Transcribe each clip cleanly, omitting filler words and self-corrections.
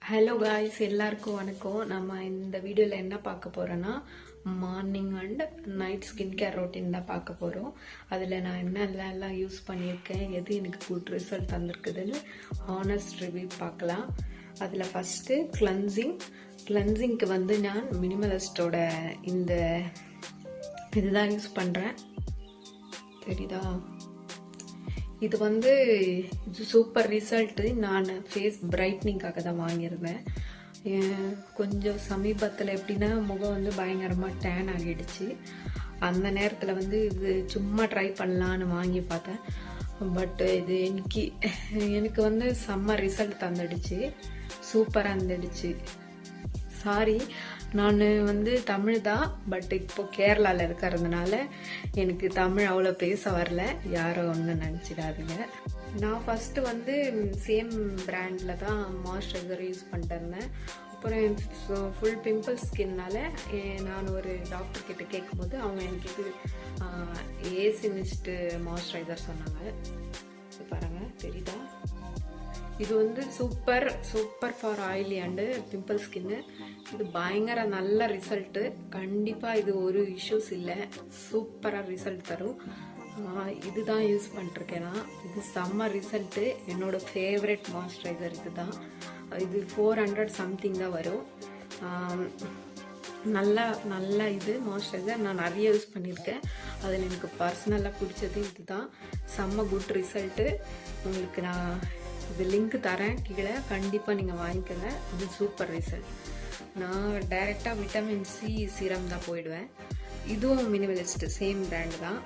Hello guys, எல்லாருக்கும் வணக்கம். நம்ம இந்த வீடியோவில் என்ன பார்க்க போகிறோன்னா morning and night skin care routine தான் பார்க்க போகிறோம். அதில் நான் என்னெல்லாம் யூஸ் பண்ணியிருக்கேன், எது எனக்கு குட் ரிசல்ட் தந்திருக்குதுன்னு ஹானஸ்ட் ரிவ்யூ பார்க்கலாம். அதில் ஃபஸ்ட்டு கிளன்சிங்க்கு வந்து நான் மினிமலிஸ்டோட இந்த இதுதான் யூஸ் பண்ணுறேன். தெரியுதா? இது வந்து சூப்பர் ரிசல்ட்டு. நான் ஃபேஸ் பிரைட்னிங்காக தான் வாங்கியிருந்தேன். கொஞ்சம் சமீபத்தில் எப்படின்னா முகம் வந்து பயங்கரமாக டேன் ஆகிடுச்சு. அந்த நேரத்தில் வந்து இது சும்மா ட்ரை பண்ணலான்னு வாங்கி பார்த்தேன். பட் இது எனக்கு வந்து செம்ம ரிசல்ட் தந்துடுச்சு, சூப்பராக இருந்துடுச்சு. சாரி, நான் வந்து தமிழ் தான், பட் இப்போ கேரளாவில் இருக்கிறதுனால எனக்கு தமிழ் அவ்வளோ பேச வரல, யாரும் ஒன்றும் நினச்சிடாதீங்க. நான் ஃபஸ்ட்டு வந்து சேம் பிராண்டில் தான் மாய்ஸ்சரைசர் யூஸ் பண்ணிட்டு இருந்தேன். அப்புறம் ஃபுல் பிம்பிள் ஸ்கின்னால நான் ஒரு டாக்டர் கிட்ட கேட்கும்போது அவங்க எனக்கு இது ஏசி மிஸ்ட் மாய்ஸ்சரைசர் சொன்னாங்க. பாருங்க, தெரியுதா? இது வந்து super for oily and pimple skin. இது பயங்கர நல்ல ரிசல்ட்டு. கண்டிப்பாக இது ஒரு இஷ்யூஸ் இல்லை, சூப்பராக ரிசல்ட் தரும். இதுதான் யூஸ் பண்ணிருக்கேன் நான். இது செம்ம ரிசல்ட்டு. என்னோட ஃபேவரட் மாய்ஸ்சரைசர் இது தான். இது 400 சம்திங் தான் வரும். நல்ல இது மாய்ஸ்சரைசர் நான் நிறைய யூஸ் பண்ணியிருக்கேன். அதில் எனக்கு பர்சனலாக பிடிச்சது இதுதான். செம்ம குட் ரிசல்ட்டு. உங்களுக்கு நான் இது லிங்க் தரேன் கீழே, கண்டிப்பாக நீங்கள் வாங்கிக்கோங்க. இது சூப்பர் ரிசல்ட். நான் டைரெக்டாக விட்டமின் சி சீரம் தான் போயிடுவேன். இதுவும் மினிமலிஸ்ட் சேம் பிராண்டு தான்.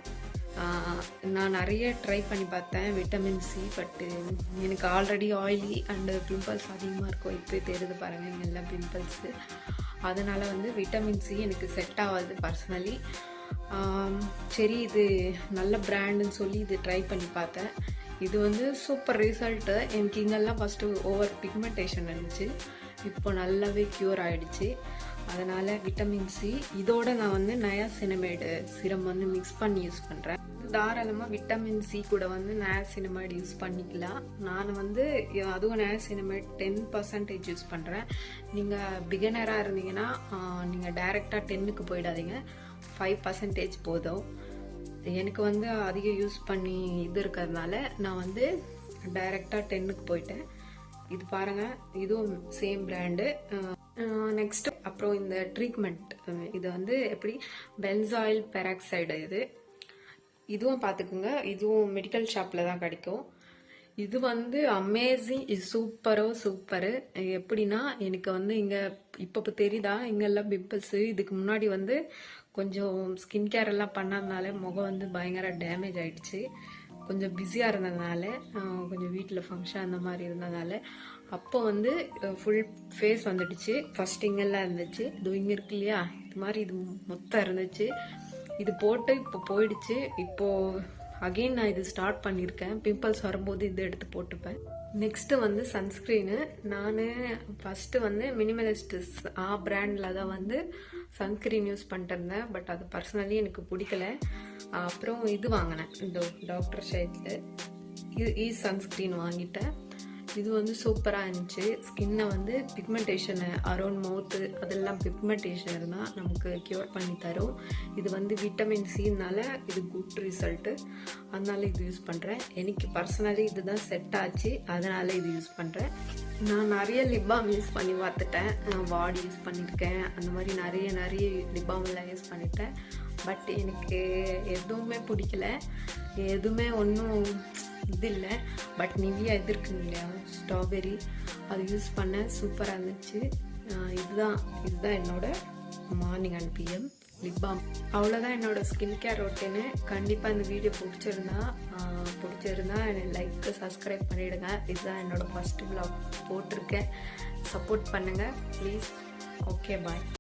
நான் நிறைய ட்ரை பண்ணி பார்த்தேன் விட்டமின் சி, பட்டு எனக்கு ஆல்ரெடி ஆயிலி அண்டு பிம்பிள்ஸ் அதிகமாக இருக்கும். இப்போ தெரியுது பாருங்கள், இங்கே எல்லாம் பிம்பிள்ஸு. அதனால் வந்து விட்டமின் சி எனக்கு செட் ஆகாது பர்சனலி. சரி, இது நல்ல பிராண்டுன்னு சொல்லி இது ட்ரை பண்ணி பார்த்தேன். இது வந்து சூப்பர் ரிசல்ட்டு. எனக்கு இங்கெல்லாம் ஃபஸ்ட்டு ஓவர் பிக்மெண்டேஷன் இருந்துச்சு, இப்போ நல்லாவே க்யூர் ஆகிடுச்சு. அதனால் விட்டமின் சி இதோட நான் வந்து நயாசினமைடு சிரம் வந்து மிக்ஸ் பண்ணி யூஸ் பண்ணுறேன். தாராளமாக விட்டமின் சி கூட வந்து நயாசினமைடு யூஸ் பண்ணிக்கலாம். நான் வந்து அதுவும் நயாசினமைடு 10% யூஸ் பண்ணுறேன். நீங்கள் பிகினராக இருந்தீங்கன்னா நீங்கள் டைரெக்டாக 10க்கு போயிடாதீங்க, 5% போதும். எனக்கு வந்து அதிகம் யூஸ் பண்ணி இது இருக்கிறதுனால நான் வந்து டைரெக்டாக 10க்கு போயிட்டேன். இது பாருங்கள், இதுவும் சேம் பிராண்டு. நெக்ஸ்ட் அப்புறம் இந்த ட்ரீட்மெண்ட், இது வந்து எப்படி பென்சாயில் பெராக்சைடு. இதுவும் பார்த்துக்குங்க, இதுவும் மெடிக்கல் ஷாப்பில் தான் கிடைக்கும். இது வந்து அமேசிங், இது சூப்பரு. எப்படின்னா எனக்கு வந்து இங்கே இப்போ தெரியுதா, இங்கெல்லாம் பிம்பிள்ஸு. இதுக்கு முன்னாடி வந்து கொஞ்சம் ஸ்கின் கேர் எல்லாம் பண்ணதுனால முகம் வந்து பயங்கர டேமேஜ் ஆகிடுச்சு. கொஞ்சம் பிஸியாக இருந்ததுனால, கொஞ்சம் வீட்டில் ஃபங்க்ஷன் அந்த மாதிரி இருந்ததுனால அப்போ வந்து ஃபுல் ஃபேஸ் வந்துடுச்சு. ஃபர்ஸ்ட் இங்கெல்லாம் இருந்துச்சு, இது இங்கே இருக்கு இல்லையா, இது மாதிரி இது மொத்தம் இருந்துச்சு. இது போட்டு இப்போ போயிடுச்சு. இப்போது அகெயின் நான் இது ஸ்டார்ட் பண்ணியிருக்கேன். பிம்பிள்ஸ் வரும்போது இது எடுத்து போட்டுப்பேன். நெக்ஸ்ட்டு வந்து சன்ஸ்க்ரீனு. நான் ஃபஸ்ட்டு வந்து மினிமலிஸ்ட் பிராண்டில் தான் வந்து சன்ஸ்க்ரீன் யூஸ் பண்ணிட்டு இருந்தேன். பட் அது பர்சனலி எனக்கு பிடிக்கல. அப்புறம் இது வாங்கினேன், இந்த டாக்டர் ஷைத்தில் சன்ஸ்க்ரீன் வாங்கிட்டேன். இது வந்து சூப்பராக இருந்துச்சு. ஸ்கின்னை வந்து பிக்மெண்டேஷனு அரௌண்ட் மவுத்து அதெல்லாம் பிக்மெண்டேஷன் இருந்தால் நமக்கு க்யூர் பண்ணி தரும். இது வந்து விட்டமின் சினால இது குட் ரிசல்ட்டு. அதனால இது யூஸ் பண்ணுறேன். எனக்கு பர்சனலி இதுதான் செட் ஆச்சு, அதனால் இது யூஸ் பண்ணுறேன். நான் நிறைய லிப் பாம் யூஸ் பண்ணி பார்த்துட்டேன். பாடி யூஸ் பண்ணியிருக்கேன், அந்த மாதிரி நிறைய லிப் பாம்லாம் யூஸ் பண்ணிட்டேன். பட் எனக்கு எதுவுமே பிடிக்கல, எதுவுமே ஒன்றும் இது இல்லை. பட் நிவியா இது இருக்குங்க இல்லையா, ஸ்ட்ராபெரி, அது யூஸ் பண்ண சூப்பராக இருந்துச்சு. இதுதான் என்னோட morning and PM lip balm. அவ்வளோதான் என்னோட ஸ்கின் கேர் ரொட்டீனு. கண்டிப்பாக இந்த வீடியோ பிடிச்சிருந்தா லைக் சப்ஸ்கிரைப் பண்ணிவிடுங்க. இதுதான் என்னோட ஃபர்ஸ்ட் vlog போட்டிருக்கேன். சப்போர்ட் பண்ணுங்கள் ப்ளீஸ். Okay, bye.